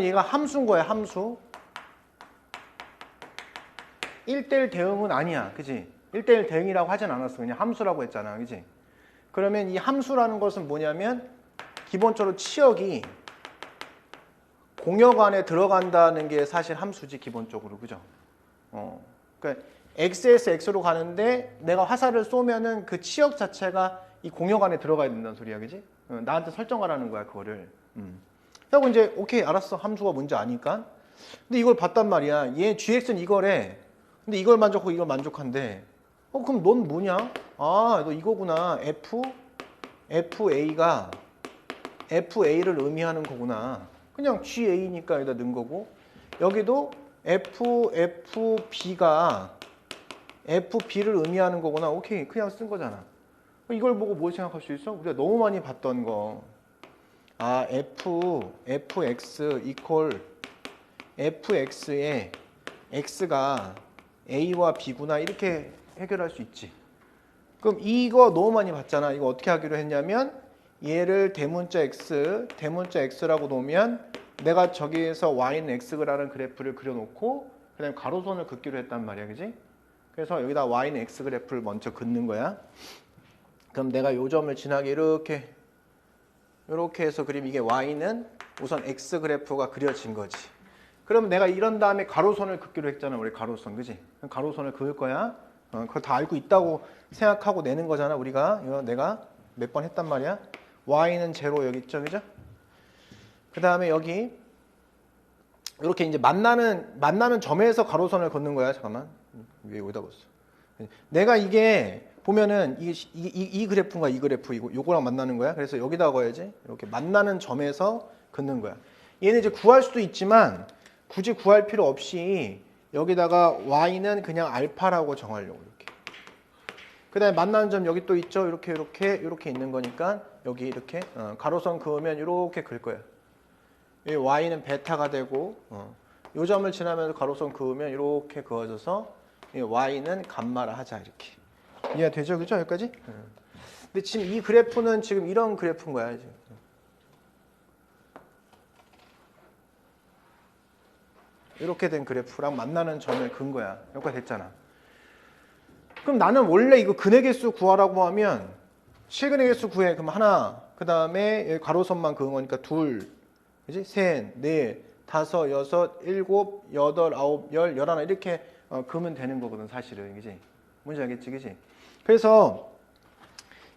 얘가 함수인 거야, 함수. 1대1 대응은 아니야, 그지? 1대1 대응이라고 하진 않았어. 그냥 함수라고 했잖아, 그지? 그러면 이 함수라는 것은 뭐냐면 기본적으로 치역이 공역 안에 들어간다는 게 사실 함수지, 기본적으로, 그죠? 그러니까 x에서 x로 가는데 내가 화살을 쏘면은 그 치역 자체가 이 공역 안에 들어가야 된다는 소리야, 그지? 나한테 설정하라는 거야, 그거를. 그리고 이제 오케이, 알았어, 함수가 뭔지 아니까. 근데 이걸 봤단 말이야. 얘 gx는 이거래. 근데 이걸 만족하고 이걸 만족한대. 그럼 넌 뭐냐? 아, 너 이거구나. FA가 FA를 의미하는 거구나. 그냥 GA니까 여기다 넣은 거고, 여기도 FB가 FB를 의미하는 거구나. 오케이, 그냥 쓴 거잖아. 이걸 보고 뭐 생각할 수 있어? 우리가 너무 많이 봤던 거. 아, fx 이퀄 fx에 x가 a와 b구나, 이렇게 해결할 수 있지. 그럼 이거 너무 많이 봤잖아. 이거 어떻게 하기로 했냐면 얘를 대문자 x라고 놓으면 내가 저기에서 y는 x라는 그래프를 그려놓고 그 다음에 가로선을 긋기로 했단 말이야, 그지? 그래서 여기다 y는 x 그래프를 먼저 긋는 거야. 그럼 내가 요 점을 지나게 이렇게 해서 그리면 이게 y는 우선 x 그래프가 그려진 거지. 그럼 내가 이런 다음에 가로선을 긋기로 했잖아, 우리 가로선, 그지? 가로선을 그을 거야. 그거 다 알고 있다고 생각하고 내는 거잖아, 우리가. 이거 내가 몇 번 했단 말이야. y는 0 여기 있죠, 그죠? 그 다음에 여기 이렇게 이제 만나는 점에서 가로선을 긋는 거야. 잠깐만, 왜 여기다 뒀어? 내가 이게 보면은 이 그래프인가 이 그래프 요거랑 만나는 거야. 그래서 여기다 거야지. 이렇게 만나는 점에서 긋는 거야. 얘는 이제 구할 수도 있지만 굳이 구할 필요 없이 여기다가 y는 그냥 알파라고 정하려고, 이렇게. 그 다음에 만나는 점 여기 또 있죠. 이렇게 있는 거니까 여기 이렇게 가로선 그으면 이렇게 그을 거야. 이 y는 베타가 되고 요 점을 지나면서 가로선 그으면 이렇게 그어져서 이 y는 감마라 하자, 이렇게. 이해가 되죠, 그죠? 여기까지? 근데 지금 이 그래프는 지금 이런 그래프인 거야, 지금. 이렇게 된 그래프랑 만나는 점을 근 거야. 여기까지 됐잖아. 그럼 나는 원래 이거 근의 개수 구하라고 하면 실근의 개수 구해. 그럼 하나, 그 다음에 가로선만 그은 거니까 둘, 그지? 셋, 넷, 다섯, 여섯, 일곱, 여덟, 아홉, 열, 열하나 이렇게 그으면 되는 거거든, 사실은, 그지? 뭔지 알겠지, 그지? 그래서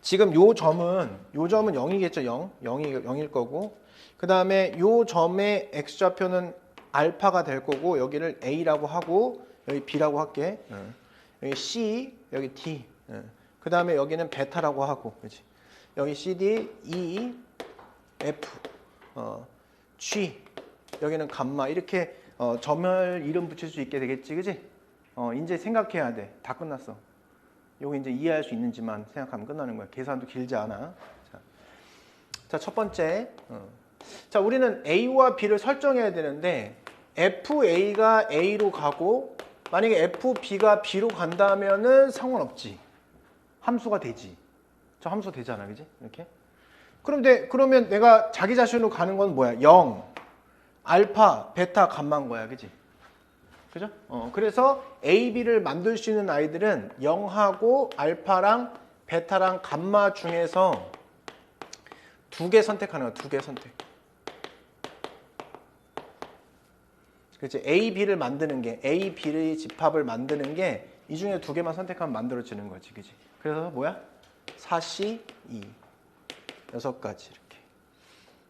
지금 요 점은 0이겠죠, 0일 거고, 그 다음에 요 점의 x좌표는 알파가 될 거고, 여기를 a라고 하고 여기 b라고 할게. 여기 c, 여기 d. 그 다음에 여기는 베타라고 하고, 그렇지? 여기 cd, e, f, g, 여기는 감마, 이렇게 점을 이름 붙일 수 있게 되겠지, 그지? 이제 생각해야 돼. 다 끝났어. 요거 이제 이해할 수 있는지만 생각하면 끝나는 거야. 계산도 길지 않아. 자, 첫 번째. 자, 우리는 a와 b를 설정해야 되는데 FA가 A로 가고 만약에 FB가 B로 간다면은 상관없지. 함수가 되지. 저 함수 되잖아, 그지? 이렇게. 그러면 내가 자기 자신으로 가는 건 뭐야? 0, 알파, 베타, 감마인 거야, 그지? 그죠? 그래서 A, B를 만들 수 있는 아이들은 0하고 알파랑 베타랑 감마 중에서 두 개 선택하는 거야, 두 개 선택. 그렇지. A, B를 만드는 게, A, B의 집합을 만드는 게 이 중에 두 개만 선택하면 만들어지는 거지, 그지? 그래서 뭐야? 4C, 2. 6가지 이렇게.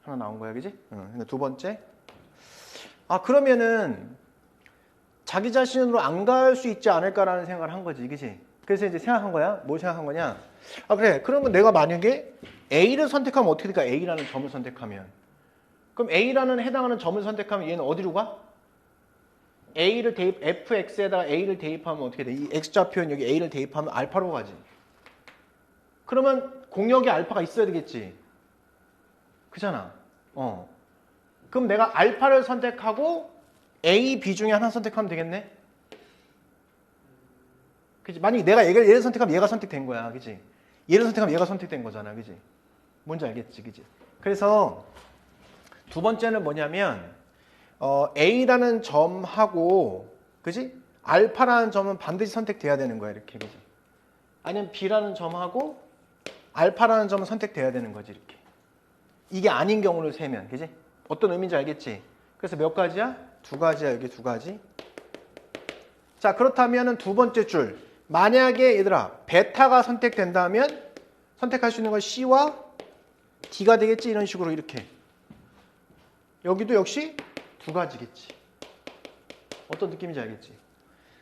하나 나온 거야, 그지? 근데 두 번째. 아, 그러면은 자기 자신으로 안 갈 수 있지 않을까라는 생각을 한 거지, 그지? 그래서 이제 생각한 거야. 뭘 생각한 거냐? 아, 그래. 그러면 내가 만약에 A를 선택하면 어떻게 될까? A라는 점을 선택하면. 그럼 A라는 해당하는 점을 선택하면 얘는 어디로 가? A를 fx에다가 A를 대입하면 어떻게 돼? 이 x좌표는 여기 A를 대입하면 알파로 가지. 그러면 공역에 알파가 있어야 되겠지. 그잖아. 그럼 내가 알파를 선택하고 A, B 중에 하나 선택하면 되겠네? 그치? 만약에 내가 얘를 선택하면 얘가 선택된 거야. 그치? 얘를 선택하면 얘가 선택된 거잖아. 그치? 뭔지 알겠지? 그치? 그래서 두 번째는 뭐냐면 A라는 점하고 그지? 알파라는 점은 반드시 선택돼야 되는 거야 이렇게 그지? 아니면 B라는 점하고 알파라는 점은 선택돼야 되는 거지 이렇게. 이게 아닌 경우를 세면 그지? 어떤 의미인지 알겠지? 그래서 몇 가지야? 두 가지야 여기 두 가지. 자 그렇다면은 두 번째 줄 만약에 얘들아 베타가 선택된다면 선택할 수 있는 건 C와 D가 되겠지 이런 식으로 이렇게. 여기도 역시 두 가지겠지. 어떤 느낌인지 알겠지?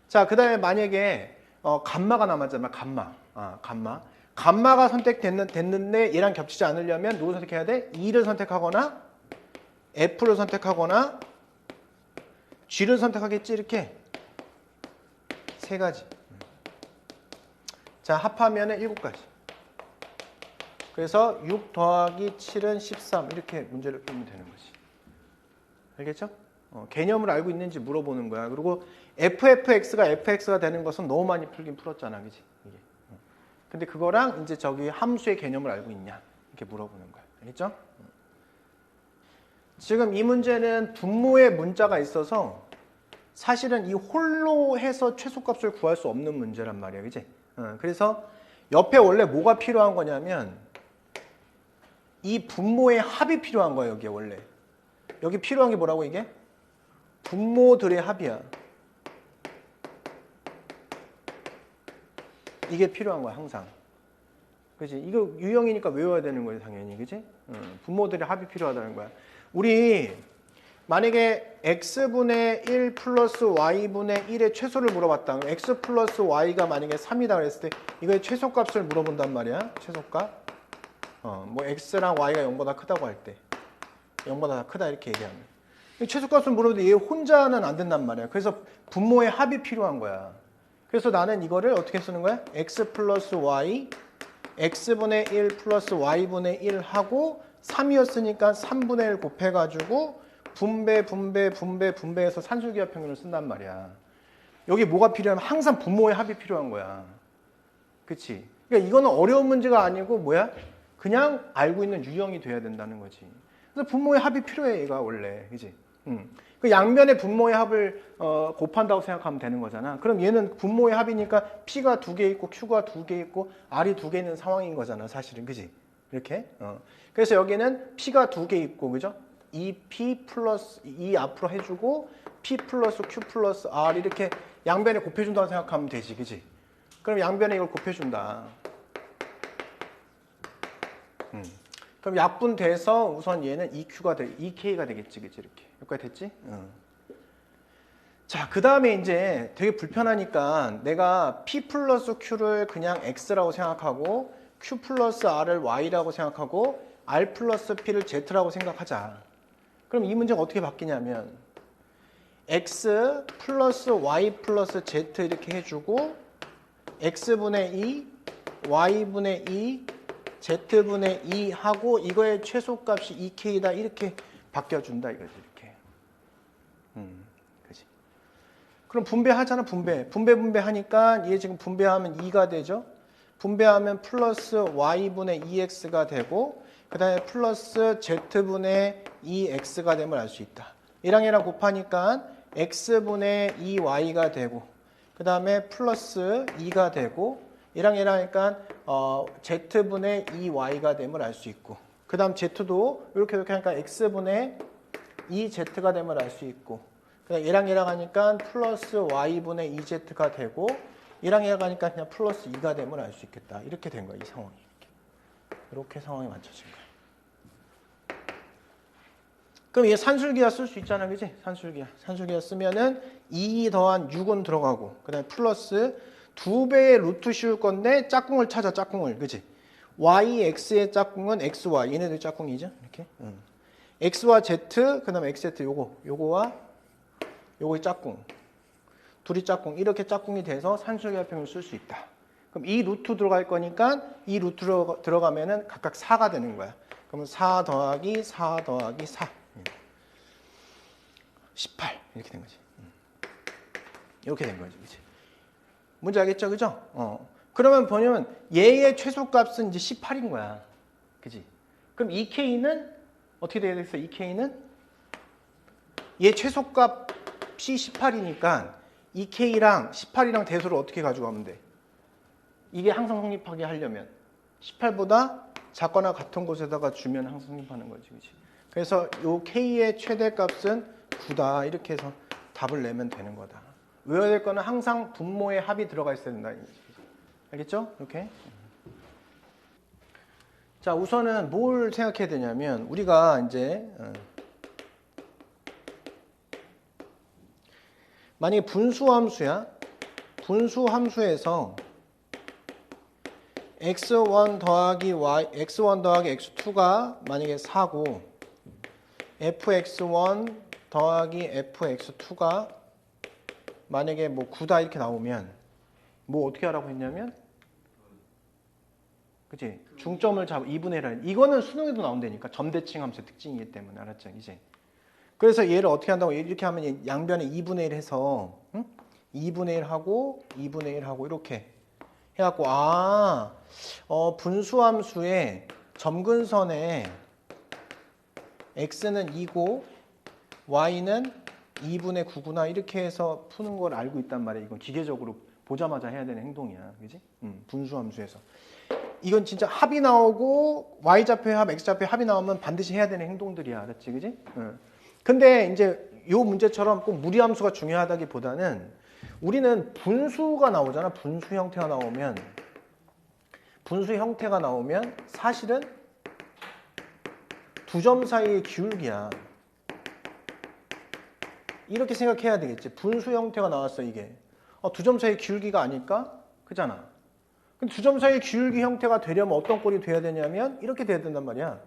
자, 그 다음에 만약에 감마가 남았잖아. 감마. 감마가 선택됐는데 얘랑 겹치지 않으려면 누구 선택해야 돼? E를 선택하거나 F를 선택하거나 G를 선택하겠지 이렇게. 세 가지. 자, 합하면은 7가지. 그래서 6 더하기 7은 13 이렇게 문제를 풀면 되는 거지. 알겠죠? 개념을 알고 있는지 물어보는 거야. 그리고 FFX가 FX가 되는 것은 너무 많이 풀긴 풀었잖아. 그지? 이게. 근데 그거랑 이제 저기 함수의 개념을 알고 있냐? 이렇게 물어보는 거야. 알겠죠? 지금 이 문제는 분모의 문자가 있어서 사실은 이 홀로 해서 최소값을 구할 수 없는 문제란 말이야. 그지? 그래서 옆에 원래 뭐가 필요한 거냐면 이 분모의 합이 필요한 거야. 여기에 원래. 여기 필요한 게 뭐라고 이게? 분모들의 합이야. 이게 필요한 거야 항상. 그치? 이거 유형이니까 외워야 되는 거지 당연히. 그치? 분모들의 합이 필요하다는 거야. 우리 만약에 x분의 1 플러스 y분의 1의 최소를 물어봤다. x 플러스 y가 만약에 3이다 그랬을 때 이거의 최소값을 물어본단 말이야. 최소값. 뭐 x랑 y가 0보다 크다고 할 때 0보다 크다 이렇게 얘기하면 최소값을 물어보는데 얘 혼자는 안 된단 말이야. 그래서 분모의 합이 필요한 거야. 그래서 나는 이거를 어떻게 쓰는 거야? x 플러스 y x분의 1 플러스 y분의 1 하고 3이었으니까 3분의 1 곱해가지고 분배해서 산술기하 평균을 쓴단 말이야. 여기 뭐가 필요하면 항상 분모의 합이 필요한 거야. 그치? 그러니까 이거는 어려운 문제가 아니고 뭐야? 그냥 알고 있는 유형이 돼야 된다는 거지. 그래서 분모의 합이 필요해 얘가 원래. 그치? 그 양면의 분모의 합을 곱한다고 생각하면 되는 거잖아. 그럼 얘는 분모의 합이니까 P가 2개 있고 Q가 2개 있고 R이 2개 있는 상황인 거잖아 사실은. 그지? 이렇게. 그래서 여기는 P가 2개 있고 그죠? 2P 플러스 2 앞으로 해주고 P 플러스 Q 플러스 R 이렇게 양변에 곱해준다고 생각하면 되지. 그지? 그럼 양변에 이걸 곱해준다. 그럼 약분돼서 우선 얘는 EK가 되겠지. 그치? 이렇게. 여기까지 됐지? 자, 그 다음에 이제 되게 불편하니까 내가 P 플러스 Q를 그냥 X라고 생각하고 Q 플러스 R을 Y라고 생각하고 R 플러스 P를 Z라고 생각하자. 그럼 이 문제가 어떻게 바뀌냐면 X 플러스 Y 플러스 Z 이렇게 해주고 X분의 2, Y분의 2, Z분의 2 하고 이거의 최소값이 2K다 이렇게 바뀌어준다 이거지 이렇게. 그지? 그럼 분배하잖아 분배하니까 얘 지금 분배하면 2가 되죠. 분배하면 플러스 Y분의 2X가 되고 그 다음에 플러스 Z분의 2X가 됨을 알 수 있다. 얘랑 얘랑 곱하니까 X분의 2Y가 되고 그 다음에 플러스 2가 되고 얘랑 얘랑 하니까 Z분의 2Y가 됨을 알 수 있고 그 다음 Z도 이렇게 하니까 X분의 2Z가 됨을 알 수 있고 그 다음 얘랑 얘랑 하니까 플러스 Y분의 2Z가 되고 얘랑 얘랑 하니까 그냥 플러스 2가 됨을 알 수 있겠다. 이렇게 된 거야 이 상황이. 이렇게 상황이 맞춰진 거야. 그럼 얘 산술기하 쓸 수 있잖아. 그지? 산술기하 쓰면은 2 더한 6은 들어가고 그 다음에 플러스 2배의 루트 씌울 건데 짝꿍을 찾아 짝꿍을. 그지? y, x의 짝꿍은 x, y. 얘네들 짝꿍이죠. 이렇게. x와 z 그 다음에 xz 요거와 요거의 짝꿍. 둘이 짝꿍. 이렇게 짝꿍이 돼서 산술기하 평균을 쓸 수 있다. 그럼 이 루트 들어갈 거니까 이 루트로 들어가면은 각각 4가 되는 거야. 그러면 4 더하기 4 더하기 4. 18. 이렇게 된 거지. 이렇게 된 거지. 그치? 뭔지 알겠죠? 그죠? 그러면 보면 얘의 최소값은 이제 18인 거야. 그지? 그럼 EK는 어떻게 되겠어? EK는 얘 최소값이 18이니까 이 K랑 18이랑 대소를 어떻게 가져가면 돼? 이게 항상 성립하게 하려면 18보다 작거나 같은 곳에다가 주면 항상 성립하는 거지. 그치? 그래서 요 K의 최대값은 9다. 이렇게 해서 답을 내면 되는 거다. 외워야 될 거는 항상 분모의 합이 들어가 있어야 된다. 알겠죠? 이렇게. 자, 우선은 뭘 생각해야 되냐면 우리가 이제 만약에 분수함수야. 분수함수에서 x1 더하기 y, x1 더하기 x2가 만약에 4고 fx1 더하기 fx2가 만약에 뭐 9다 이렇게 나오면 뭐 어떻게 하라고 했냐면 그치? 중점을 잡아 2분의 1 이거는 수능에도 나온다니까. 점대칭 함수의 특징이기 때문에. 알았죠? 이제. 그래서 얘를 어떻게 한다고 이렇게 하면 양변에 2분의 1 해서 2분의 1 하고 2분의 1 하고 이렇게 해갖고 분수함수의 점근선에 x는 2고 y는 2분의 9구나 이렇게 해서 푸는 걸 알고 있단 말이야. 이건 기계적으로 보자마자 해야 되는 행동이야. 그지? 분수함수에서. 이건 진짜 합이 나오고 y좌표의 합, x좌표의 합이 나오면 반드시 해야 되는 행동들이야. 알았지? 그지? 근데 이제 요 문제처럼 꼭 무리함수가 중요하다기보다는 우리는 분수가 나오잖아. 분수 형태가 나오면 사실은 두 점 사이의 기울기야. 이렇게 생각해야 되겠지. 분수 형태가 나왔어 이게. 두 점 사이의 기울기가 아닐까? 그잖아. 근데 두 점 사이의 기울기 형태가 되려면 어떤 꼴이 돼야 되냐면 이렇게 돼야 된단 말이야.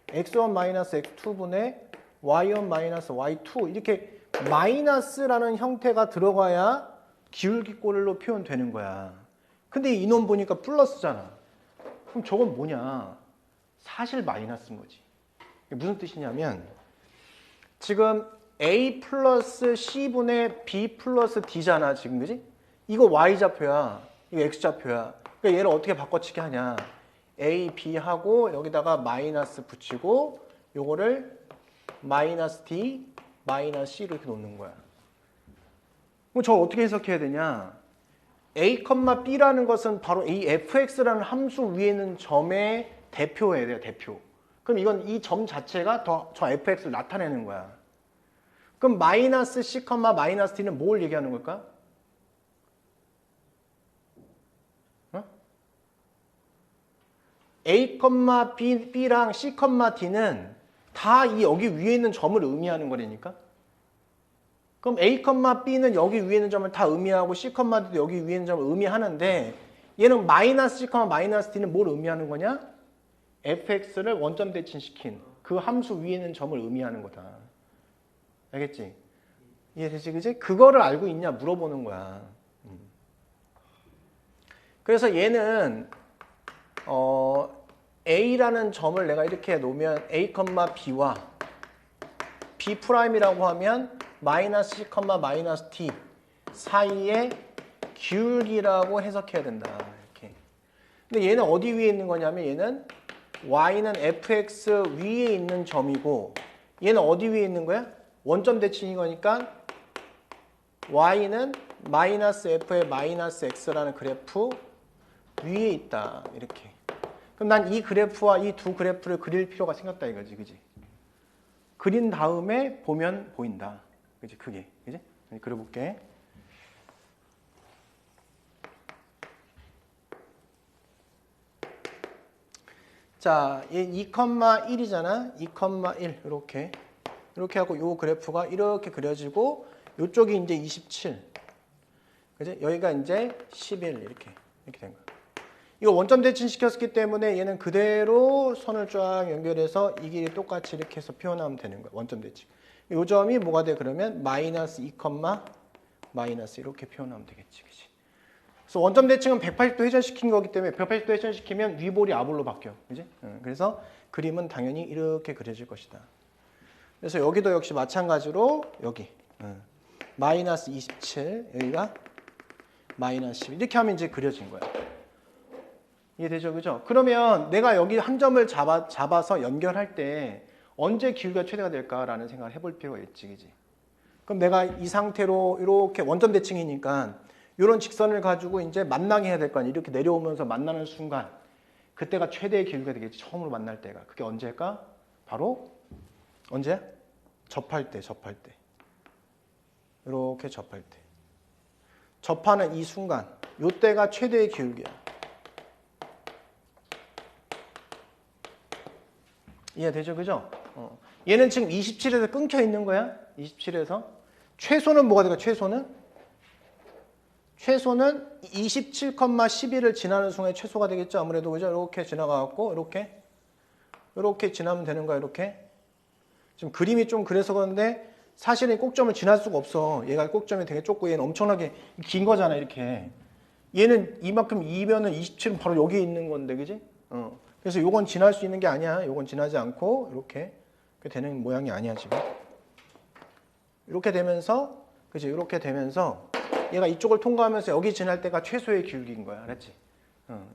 x1-x2분의 y1-y2 이렇게 마이너스라는 형태가 들어가야 기울기꼴로 표현되는 거야. 근데 이놈 보니까 플러스잖아. 그럼 저건 뭐냐? 사실 마이너스인 거지. 무슨 뜻이냐면 지금 a 플러스 c분의 b 플러스 d잖아. 지금 그지? 이거 y좌표야. 이거 x좌표야. 그러니까 얘를 어떻게 바꿔치기 하냐? a, b 하고 여기다가 마이너스 붙이고 요거를 마이너스 d, 마이너스 c로 이렇게 놓는 거야. 그럼 저걸 어떻게 해석해야 되냐? a, b라는 것은 바로 이 fx라는 함수 위에 있는 점의 대표예요. 돼요, 대표. 그럼 이건 이 점 자체가 저 fx를 나타내는 거야. 그럼 마이너스 c, 마이너스 d는 뭘 얘기하는 걸까? a, b랑 c, d는 다 이 여기 위에 있는 점을 의미하는 거라니까. 그럼 a, b는 여기 위에 있는 점을 다 의미하고 c, d도 여기 위에 있는 점을 의미하는데 얘는 마이너스 c, 마이너스 d는 뭘 의미하는 거냐? fx를 원점 대칭시킨 그 함수 위에 있는 점을 의미하는 거다. 알겠지? 이해되지? 그지? 그거를 알고 있냐 물어보는 거야. 그래서 얘는 A라는 점을 내가 이렇게 놓으면 A, B와 B'이라고 하면 마이너스 C, 마이너스 D 사이의 기울기라고 해석해야 된다. 이렇게. 근데 얘는 어디 위에 있는 거냐면 얘는 Y는 fx 위에 있는 점이고 얘는 어디 위에 있는 거야? 원점 대칭인 거니까 Y는 마이너스 f의 마이너스 x라는 그래프 위에 있다. 이렇게. 그럼 난 이 그래프와 이 두 그래프를 그릴 필요가 생겼다 이거지. 그지? 그린 다음에 보면 보인다. 그지? 그게. 그지? 그려볼게. 자, 얘 2,1이잖아. 2,1 이렇게. 이렇게 하고 요 그래프가 이렇게 그려지고 요쪽이 이제 27. 그지? 여기가 이제 11 이렇게 된 거야. 이거 원점 대칭 시켰기 때문에 얘는 그대로 선을 쫙 연결해서 이 길이 똑같이 이렇게 해서 표현하면 되는 거야. 원점 대칭. 요 점이 뭐가 돼? 그러면 마이너스 2, 마이너스 이렇게 표현하면 되겠지. 그치? 그래서 원점 대칭은 180도 회전시킨 거기 때문에 180도 회전시키면 위볼이 아볼로 바뀌어. 그지? 그래서 그림은 당연히 이렇게 그려질 것이다. 그래서 여기도 역시 마찬가지로 여기 마이너스 27 여기가 마이너스 10 이렇게 하면 이제 그려진 거야. 이해되죠? 그죠? 그러면 내가 여기 한 점을 잡아서 연결할 때 언제 기울기가 최대가 될까라는 생각을 해볼 필요가 있지. 그지? 그럼 내가 이 상태로 이렇게 원점 대칭이니까 이런 직선을 가지고 이제 만나게 해야 될 거 아니야. 이렇게 내려오면서 만나는 순간 그때가 최대의 길이가 되겠지. 처음으로 만날 때가. 그게 언제일까? 바로 언제야? 접할 때. 이렇게 접할 때. 접하는 이 순간. 이때가 최대의 기울기야. 이해되죠? 그죠? 얘는 지금 27에서 끊겨 있는 거야. 27에서. 최소는 뭐가 될까? 최소는 27,11을 지나는 순간에 최소가 되겠죠. 아무래도 그죠? 이렇게 지나가갖고 이렇게 지나면 되는 거야. 이렇게. 지금 그림이 좀 그래서 그런데 사실은 꼭점을 지날 수가 없어. 얘가 꼭점이 되게 좁고 얘는 엄청나게 긴 거잖아. 이렇게. 얘는 이만큼 이면은 27은 바로 여기에 있는 건데, 그지? 그래서 요건 지날 수 있는 게 아니야. 요건 지나지 않고 이렇게 되는 모양이 아니야 지금. 이렇게 되면서, 그지? 이렇게 되면서 얘가 이쪽을 통과하면서 여기 지날 때가 최소의 기울기인 거야. 알았지?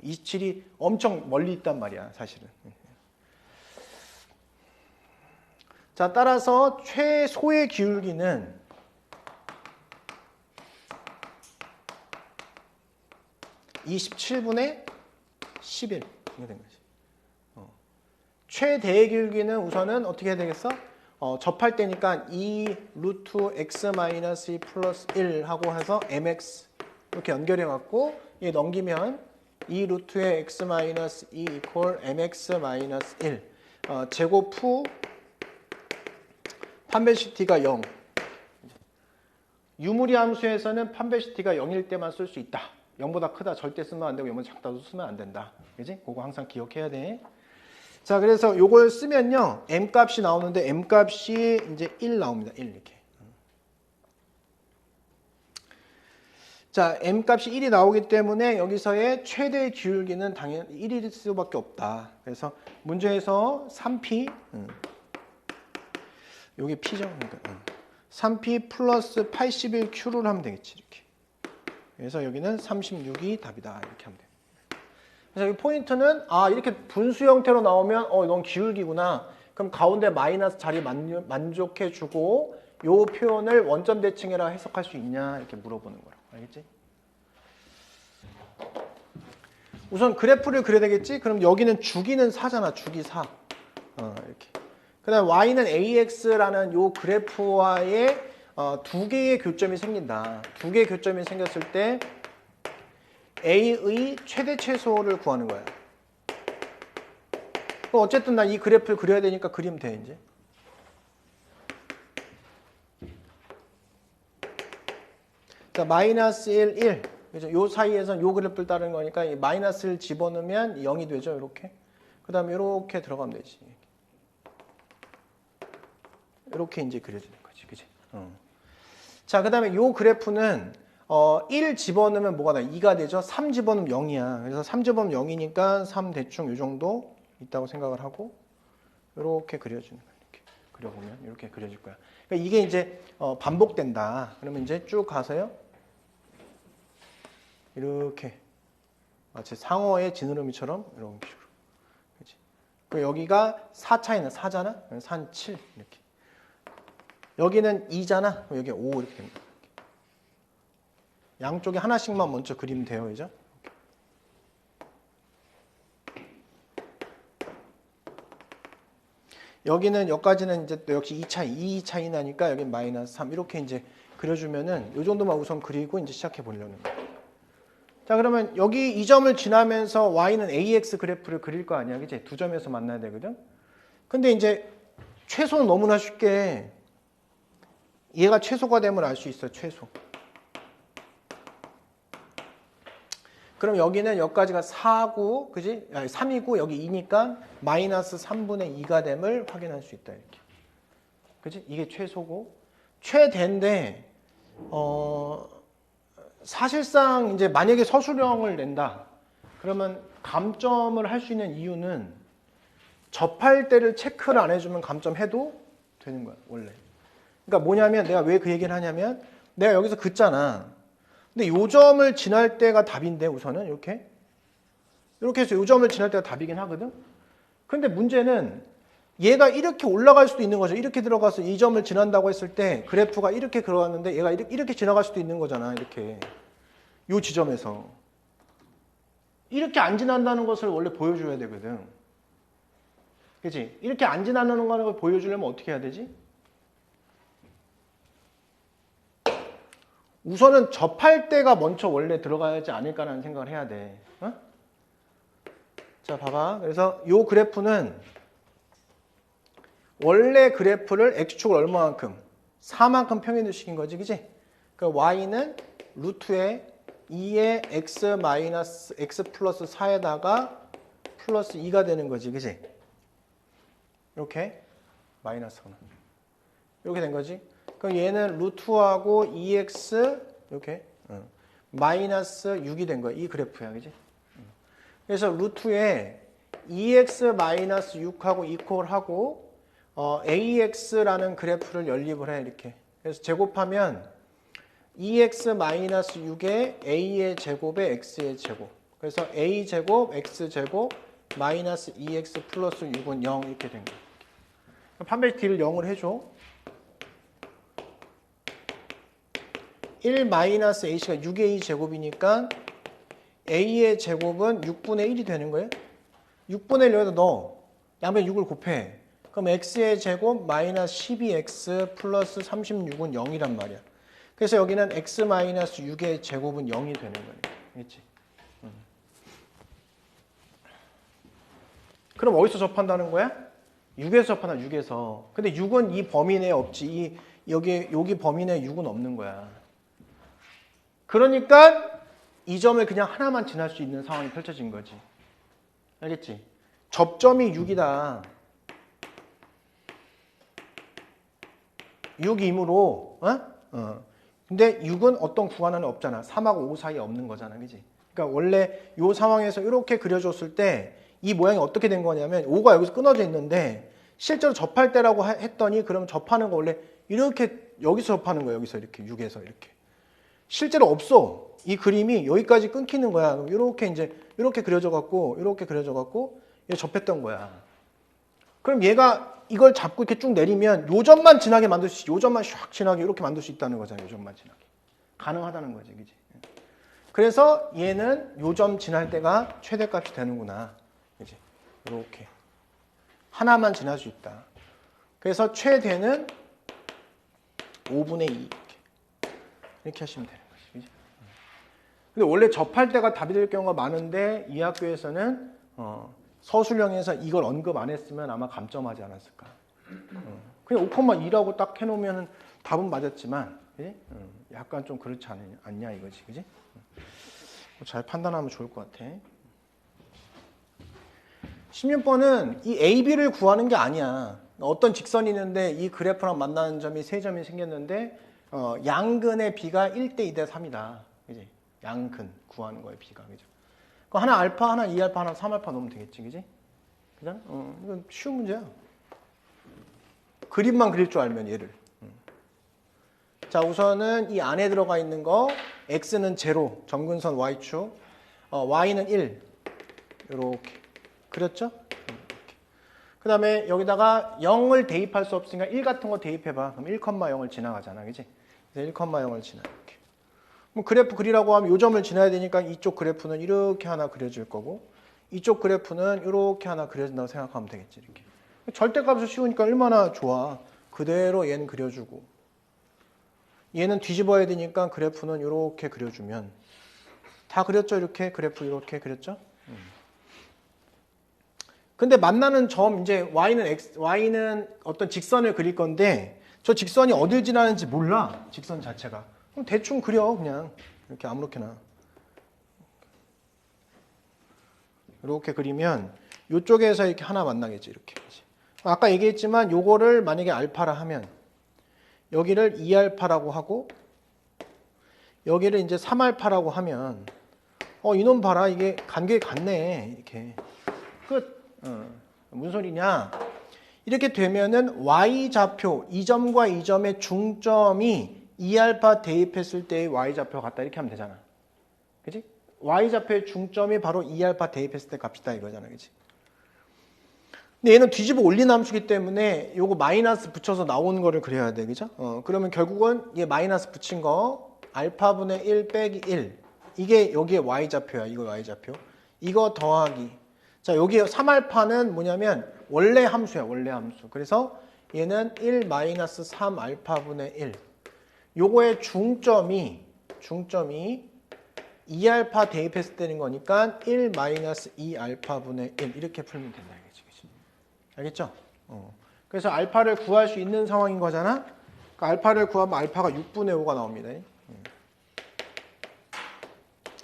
27이 엄청 멀리 있단 말이야, 사실은. 자, 따라서 최소의 기울기는 (27분의 11) 이렇게 된 거지. 최대의 기울기는 우선은 어떻게 해야 되겠어? 접할 때니까 2 루트 x-2 플러스 1 하고 해서 mx 이렇게 연결해 갖고 얘 넘기면 2 루트의 x-2 이퀄 mx-1 제곱 후 판별시티가 0. 유무리 함수에서는 판별시티가 0일 때만 쓸 수 있다. 0보다 크다 절대 쓰면 안 되고 0보다 작다도 쓰면 안 된다. 그지? 그거 항상 기억해야 돼. 자, 그래서 요걸 쓰면요. m 값이 나오는데 m 값이 이제 1 나옵니다. 1 이렇게. 자, m 값이 1이 나오기 때문에 여기서의 최대 기울기는 당연히 1일 수밖에 없다. 그래서 문제에서 3p 요게 p죠. 그러니까 3p 플러스 81q를 하면 되겠지. 이렇게. 그래서 여기는 36이 답이다. 이렇게 하면 돼. 그래서 여기 포인트는 이렇게 분수 형태로 나오면 넌 기울기구나. 그럼 가운데 마이너스 자리 만족해주고 요 표현을 원점 대칭이라 해석할 수 있냐 이렇게 물어보는 거라고. 알겠지? 우선 그래프를 그려야 되겠지? 그럼 여기는 주기는 4잖아. 주기 4. 이렇게. 그 다음 y는 ax라는 요 그래프와의 두 개의 교점이 생긴다. 두 개의 교점이 생겼을 때 a의 최대 최소를 구하는 거야. 어쨌든 나 이 그래프를 그려야 되니까 그리면 돼 이제. 자, 마이너스 1, 1. 그죠? 요 사이에선 요 그래프를 따르는 거니까 이 마이너스를 집어넣으면 0이 되죠. 이렇게. 그 다음에 이렇게 들어가면 되지. 이렇게 이제 그려지는 거지. 그지? 자, 그 다음에 요 그래프는 1 집어넣으면 뭐가 나? 2가 되죠? 3 집어넣으면 0이야. 그래서 3 집어넣으면 0이니까 3 대충 이 정도 있다고 생각을 하고 이렇게 그려주는 거야. 이렇게 그려보면 이렇게 그려질 거야. 그러니까 이게 이제 반복된다. 그러면 이제 쭉 가서요. 이렇게 마치 상어의 지느러미처럼 이런 식으로. 그치? 그리고 여기가 4 차이는 4잖아? 4, 7 이렇게. 여기는 2잖아? 여기 5 이렇게 됩니다. 양쪽에 하나씩만 먼저 그리면 돼요. 그죠? 여기는 여기까지는 이제 또 역시 2 차이 나니까 여기 마이너스 3 이렇게 이제 그려주면은 이 정도만 우선 그리고 이제 시작해 보려는 거예요. 자, 그러면 여기 이 점을 지나면서 y는 ax 그래프를 그릴 거 아니야. 그치? 두 점에서 만나야 되거든? 근데 이제 최소는 너무나 쉽게 얘가 최소가 되면 알 수 있어요. 최소. 그럼 여기는 여기까지가 4고, 그지? 3이고 여기 2니까 마이너스 3분의 2가 됨을 확인할 수 있다. 이렇게. 그지? 이게 최소고. 최대인데, 사실상 이제 만약에 서술형을 낸다. 그러면 감점을 할 수 있는 이유는 접할 때를 체크를 안 해주면 감점해도 되는 거야, 원래. 그러니까 뭐냐면 내가 왜 그 얘기를 하냐면 내가 여기서 긋잖아. 근데 요 점을 지날 때가 답인데 우선은 이렇게 해서 요 점을 지날 때가 답이긴 하거든. 근데 문제는 얘가 이렇게 올라갈 수도 있는 거죠. 이렇게 들어가서 이 점을 지난다고 했을 때 그래프가 이렇게 들어갔는데 얘가 이렇게 지나갈 수도 있는 거잖아. 이렇게. 요 지점에서. 이렇게 안 지난다는 것을 원래 보여줘야 되거든. 그치? 이렇게 안 지나는 걸 보여주려면 어떻게 해야 되지? 우선은 접할 때가 먼저 원래 들어가야지 않을까라는 생각을 해야 돼. 어? 자, 봐봐. 그래서 요 그래프는 원래 그래프를 x축을 얼마만큼? 4만큼 평행을 시킨 거지, 그지? 그러니까 y는 루트에 2의 x 마이너스 x 플러스 4에다가 플러스 2가 되는 거지, 그지? 이렇게 마이너스구나. 이렇게 된 거지. 그럼 얘는 루트하고 2x 이렇게 마이너스 6이 된 거야. 이 그래프야, 그지? 그래서 루트에 2x 마이너스 6하고 이퀄하고 AX라는 그래프를 연립을 해, 이렇게. 그래서 제곱하면 2x 마이너스 6에 A의 제곱에 X의 제곱. 그래서 A 제곱, X 제곱, 마이너스 2x 플러스 6은 0 이렇게 된 거야. 판별 D를 0을 해줘. 1 마이너스 A씨가 6A 제곱이니까 A의 제곱은 6분의 1이 되는 거예요. 6분의 1 여기다 넣어. 양변 6을 곱해. 그럼 x의 제곱 마이너스 12x 플러스 36은 0이란 말이야. 그래서 여기는 x 마이너스 6의 제곱은 0이 되는 거네. 알겠지? 그럼 어디서 접한다는 거야? 6에서 접한다, 6에서. 근데 6은 이 범위 내에 없지. 여기 범위 내에 6은 없는 거야. 그러니까 이 점을 그냥 하나만 지날 수 있는 상황이 펼쳐진 거지. 알겠지? 접점이 6이다. 6이므로 근데 6은 어떤 구간 안에 없잖아. 3하고 5 사이에 없는 거잖아. 그지? 그러니까 원래 이 상황에서 이렇게 그려줬을 때 이 모양이 어떻게 된 거냐면 5가 여기서 끊어져 있는데 실제로 접할 때라고 했더니 그러면 접하는 거 원래 이렇게 여기서 접하는 거야. 여기서 이렇게 6에서 이렇게. 실제로 없어. 이 그림이 여기까지 끊기는 거야. 그럼 이렇게 이제 이렇게 그려져 갖고 이렇게 그려져 갖고 접했던 거야. 그럼 얘가 이걸 잡고 이렇게 쭉 내리면 요 점만 지나게 만들 수 있지. 요 점만 샥 지나게 이렇게 만들 수 있다는 거잖아요. 요 점만 지나게. 가능하다는 거지. 그지? 그래서 얘는 요 점 지날 때가 최대값이 되는구나. 그지? 이렇게. 하나만 지날 수 있다. 그래서 최대는 5분의 2. 이렇게 하시면 되는 거지. 그지? 근데 원래 접할 때가 답이 될 경우가 많은데 이 학교에서는 서술형에서 이걸 언급 안 했으면 아마 감점하지 않았을까. 그냥 5,2라고 딱 해놓으면 답은 맞았지만, 그치? 약간 좀 그렇지 않냐 이거지, 그지? 잘 판단하면 좋을 것 같아. 16번은 이 AB를 구하는 게 아니야. 어떤 직선이 있는데 이 그래프랑 만나는 점이 3점이 생겼는데 양근의 B가 1대 2대 3이다. 그지? 양근 구하는 거예요, B가. 그죠? 하나 알파, 하나 2알파, 하나 3알파 넣으면 되겠지, 그지? 그죠? 이건 쉬운 문제야. 그림만 그릴 줄 알면 얘를. 자, 우선은 이 안에 들어가 있는 거 x는 0, 점근선 y축, y는 1 이렇게 그렸죠? 그 다음에 여기다가 0을 대입할 수 없으니까 1 같은 거 대입해봐. 그럼 1,0을 지나가잖아, 그지? 그래서 1,0을 지나. 이렇게. 그럼 그래프 그리라고 하면 요 점을 지나야 되니까 이쪽 그래프는 이렇게 하나 그려질 거고 이쪽 그래프는 이렇게 하나 그려진다고 생각하면 되겠지, 이렇게. 절대값이 쉬우니까 얼마나 좋아. 그대로 얘는 그려주고 얘는 뒤집어야 되니까 그래프는 이렇게 그려주면 다 그렸죠? 이렇게 그래프 이렇게 그렸죠? 근데 만나는 점 이제 y는 어떤 직선을 그릴 건데 저 직선이 어딜 지나는지 몰라. 직선 자체가. 그럼 대충 그려 그냥 이렇게 아무렇게나. 이렇게 그리면 이쪽에서 이렇게 하나 만나겠지, 이렇게. 아까 얘기했지만 요거를 만약에 알파라 하면 여기를 2알파라고 하고 여기를 이제 3알파라고 하면 이놈 봐라, 이게 간격이 같네, 이렇게. 끝. 무슨 소리냐? 이렇게 되면은 y좌표, 이 점과 이 점의 중점이 2알파 대입했을 때의 y좌표 같다, 이렇게 하면 되잖아. 그치? y좌표의 중점이 바로 2알파 대입했을 때 값이다, 이거잖아, 그치? 근데 얘는 뒤집어 올린 함수기 때문에 요거 마이너스 붙여서 나오는 거를 그려야 돼. 그죠? 그러면 결국은 얘 마이너스 붙인 거 알파분의 1 빼기 1. 이게 여기에 y좌표야. 이거 y좌표. 이거 더하기. 자, 여기 3알파는 뭐냐면 원래 함수야. 원래 함수. 그래서 얘는 1 마이너스 3 알파분의 1. 요거의 중점이 2알파 대입했을 때는 거니까 1 마이너스 2 알파분의 1 이렇게 풀면 된다. 알겠죠? 그래서 알파를 구할 수 있는 상황인 거잖아. 그러니까 알파를 구하면 알파가 6분의 5가 나옵니다.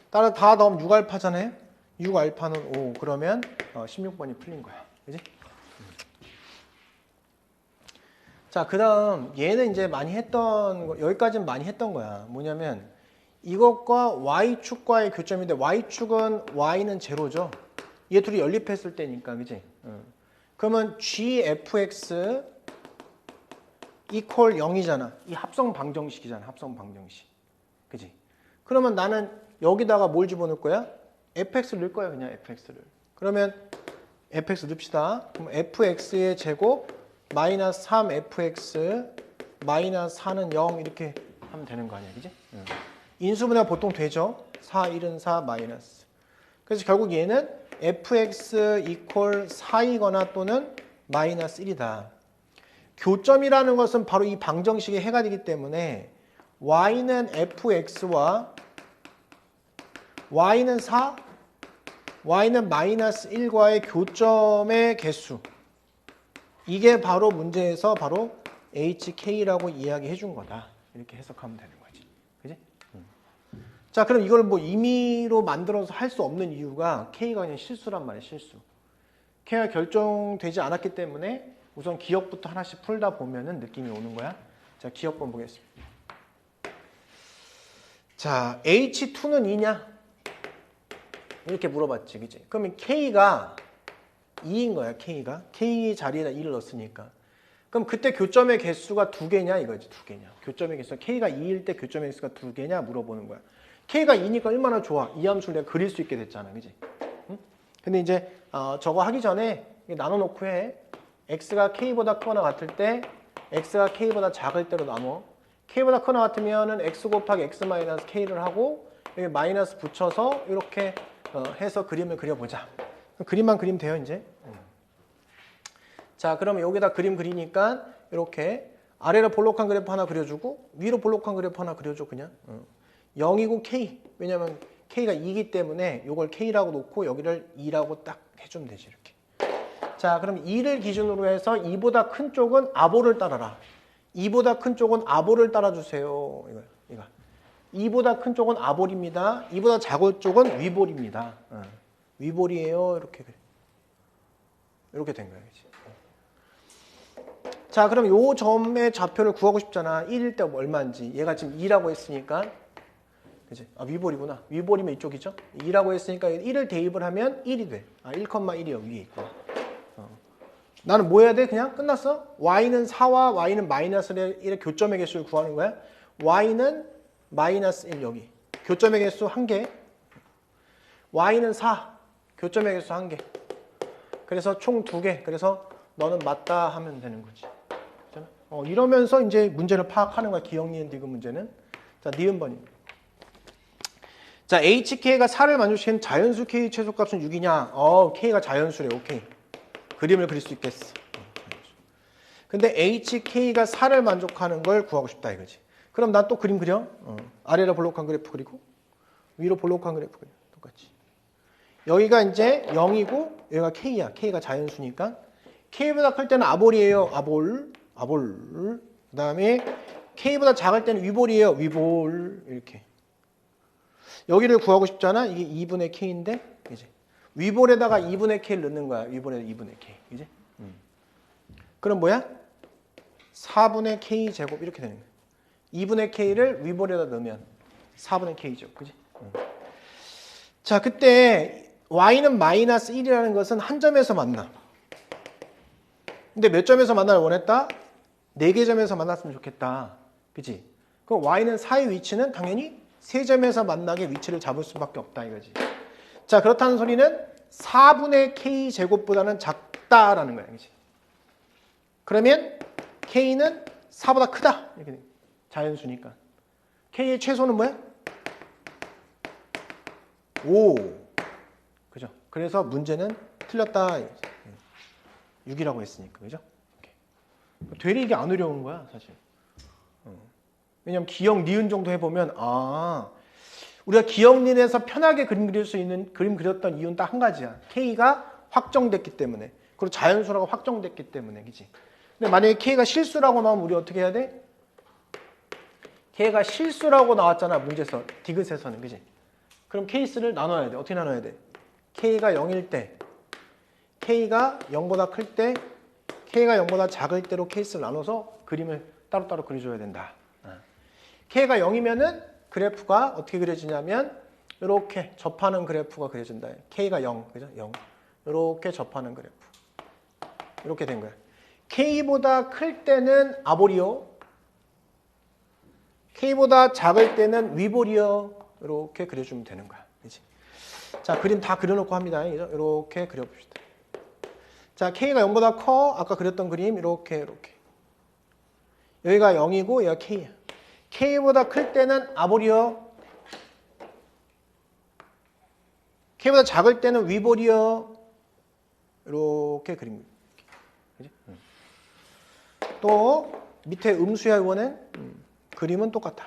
따라 다 넣으면 6알파잖아요. 6알파는 5. 그러면 16번이 풀린 거야. 그지? 자, 그 다음 얘는 이제 많이 했던 거, 여기까지는 많이 했던 거야. 뭐냐면 이것과 y축과의 교점인데 y축은 y는 제로죠. 얘 둘이 연립했을 때니까. 그지? 그러면 gfx equal 0이잖아. 이 합성 방정식이잖아. 합성 방정식. 그지? 그러면 나는 여기다가 뭘 집어넣을 거야? fx를 넣을 거야. 그냥 fx를. 그러면 fx 넣읍시다. 그럼 fx의 제곱 마이너스 3fx 마이너스 4는 0 이렇게 하면 되는 거 아니야. 그지? 인수분해 보통 되죠. 4, 1은 4 마이너스. 그래서 결국 얘는 fx equal 4이거나 또는 마이너스 1이다. 교점이라는 것은 바로 이 방정식의 해가 되기 때문에 y는 fx와 y는 4, y는 마이너스 1과의 교점의 개수. 이게 바로 문제에서 바로 hk라고 이야기해 준 거다. 이렇게 해석하면 되는 거지. 그지? 자, 그럼 이걸 뭐 임의로 만들어서 할 수 없는 이유가 k가 그냥 실수란 말이야, 실수. k가 결정되지 않았기 때문에 우선 기억부터 하나씩 풀다 보면은 느낌이 오는 거야. 자, 기억번 보겠습니다. 자, h2는 2냐? 이렇게 물어봤지, 그치? 그러면 k가 2인 거야, k가. k 자리에다 2를 넣었으니까. 그럼 그때 교점의 개수가 2개냐 이거지, 2개냐. 교점의 개수가 k가 2일 때 교점의 개수가 2개냐 물어보는 거야. k가 2니까 얼마나 좋아. 이 함수를 내가 그릴 수 있게 됐잖아, 그지? 응? 근데 이제 저거 하기 전에 나눠놓고 해. x가 k보다 크거나 같을 때 x가 k보다 작을 때로 나눠. k보다 크거나 같으면은 x 곱하기 x 마이너스 k를 하고 여기 마이너스 붙여서 이렇게 해서 그림을 그려보자. 그림만 그리면 돼요, 이제. 자, 그러면 여기다 그림 그리니까 이렇게 아래로 볼록한 그래프 하나 그려주고 위로 볼록한 그래프 하나 그려줘, 그냥. 0이고 k. 왜냐면 k가 2이기 때문에 이걸 k라고 놓고 여기를 2라고 딱 해주면 되지, 이렇게. 자, 그럼 2를 기준으로 해서 2보다 큰 쪽은 아보를 따라라. 2보다 큰 쪽은 아보를 따라주세요. 이거. 2보다 큰 쪽은 아볼입니다. 2보다 작은 쪽은 위볼입니다. 위볼이에요. 이렇게 된 거예요. 자, 그럼 요 점의 좌표를 구하고 싶잖아. 1일 때 얼마인지. 얘가 지금 2라고 했으니까. 그치? 위볼이구나. 위볼이면 이쪽이죠. 2라고 했으니까 1을 대입을 하면 1이 돼. 1,1이요. 위에 있고. 나는 뭐 해야 돼? 그냥 끝났어? y는 4와 y는 마이너스 1의 교점의 개수를 구하는 거야. y는 마이너스 1 여기. 교점의 개수 1개. y는 4. 교점의 개수 1개. 그래서 총 2개. 그래서 너는 맞다 하면 되는 거지. 이러면서 이제 문제를 파악하는 거야. 기억, 니은, 디귿 문제는. 자, 니은번입니다. 자, hk가 4를 만족시키는 자연수 k 최소값은 6이냐? k가 자연수래. 오케이. 그림을 그릴 수 있겠어. 근데 hk가 4를 만족하는 걸 구하고 싶다 이거지. 그럼 난 또 그림 그려. 아래로 볼록한 그래프 그리고 위로 볼록한 그래프 그려. 똑같이. 여기가 이제 0이고 여기가 k야. k가 자연수니까. k보다 클 때는 아볼이에요. 아볼. 그 다음에 k보다 작을 때는 위볼이에요. 위볼. 이렇게. 여기를 구하고 싶잖아. 이게 2분의 k인데 이제 위볼에다가 2분의 k를 넣는 거야. 위볼에다 2분의 k. 이제. 그럼 뭐야? 4분의 k 제곱 이렇게 되는 거야. 2분의 k를 위볼에다 넣으면 4분의 k죠. 그지? 자, 그때 y는 마이너스 1이라는 것은 한 점에서 만나. 근데 몇 점에서 만나를 원했다? 4개 점에서 만났으면 좋겠다. 그치? 그럼 y는 4의 위치는 당연히 3점에서 만나게 위치를 잡을 수밖에 없다 이거지. 자, 그렇다는 소리는 4분의 k 제곱보다는 작다라는 거야. 그치? 그러면 K는 4보다 크다. 이렇게 돼. 자연수니까. K의 최소는 뭐야? 5. 그죠? 그래서 문제는 틀렸다. 6이라고 했으니까. 그죠? 되레 이게 안 어려운 거야, 사실. 왜냐면 기역, 니은 정도 해보면, 우리가 기역, 니은에서 편하게 그림 그릴 수 있는, 그림 그렸던 이유는 딱 한 가지야. K가 확정됐기 때문에. 그리고 자연수라고 확정됐기 때문에. 그치? 근데 만약에 K가 실수라고 나오면 우리 어떻게 해야 돼? K가 실수라고 나왔잖아, 문제에서. 디귿에서는. 그치? 그럼 케이스를 나눠야 돼. 어떻게 나눠야 돼? K가 0일 때, K가 0보다 클 때, K가 0보다 작을 때로 케이스를 나눠서 그림을 따로따로 그려줘야 된다. K가 0이면은 그래프가 어떻게 그려지냐면 이렇게 접하는 그래프가 그려진다. K가 0, 그죠? 0. 이렇게 접하는 그래프. 이렇게 된 거야. K보다 클 때는 아보리오, K보다 작을 때는 위보리오. 이렇게 그려주면 되는 거야. 그치? 자, 그림 다 그려놓고 합니다. 이렇게 그려봅시다. 자, K가 0보다 커. 아까 그렸던 그림 이렇게. 여기가 0이고 여기가 K야. K보다 클 때는 아보리오, K보다 작을 때는 위보리오. 이렇게 그립니다. 그치? 또 밑에 음수야 이거는 그림은 똑같아.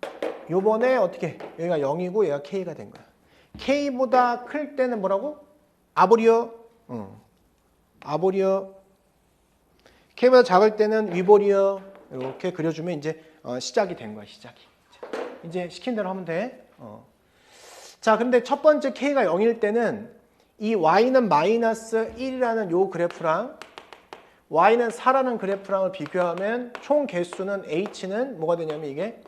이렇게. 요번에 어떻게? 여기가 0이고 얘가 K가 된 거야. K보다 클 때는 뭐라고? 아보리오. 아보리오. K보다 작을 때는 위보리오. 이렇게 그려주면 이제 시작이 된 거야. 시작이. 이제 시킨 대로 하면 돼. 자, 근데 첫 번째 K가 0일 때는 이 Y는 마이너스 1이라는 요 그래프랑 Y는 4라는 그래프랑을 비교하면 총 개수는 H는 뭐가 되냐면 이게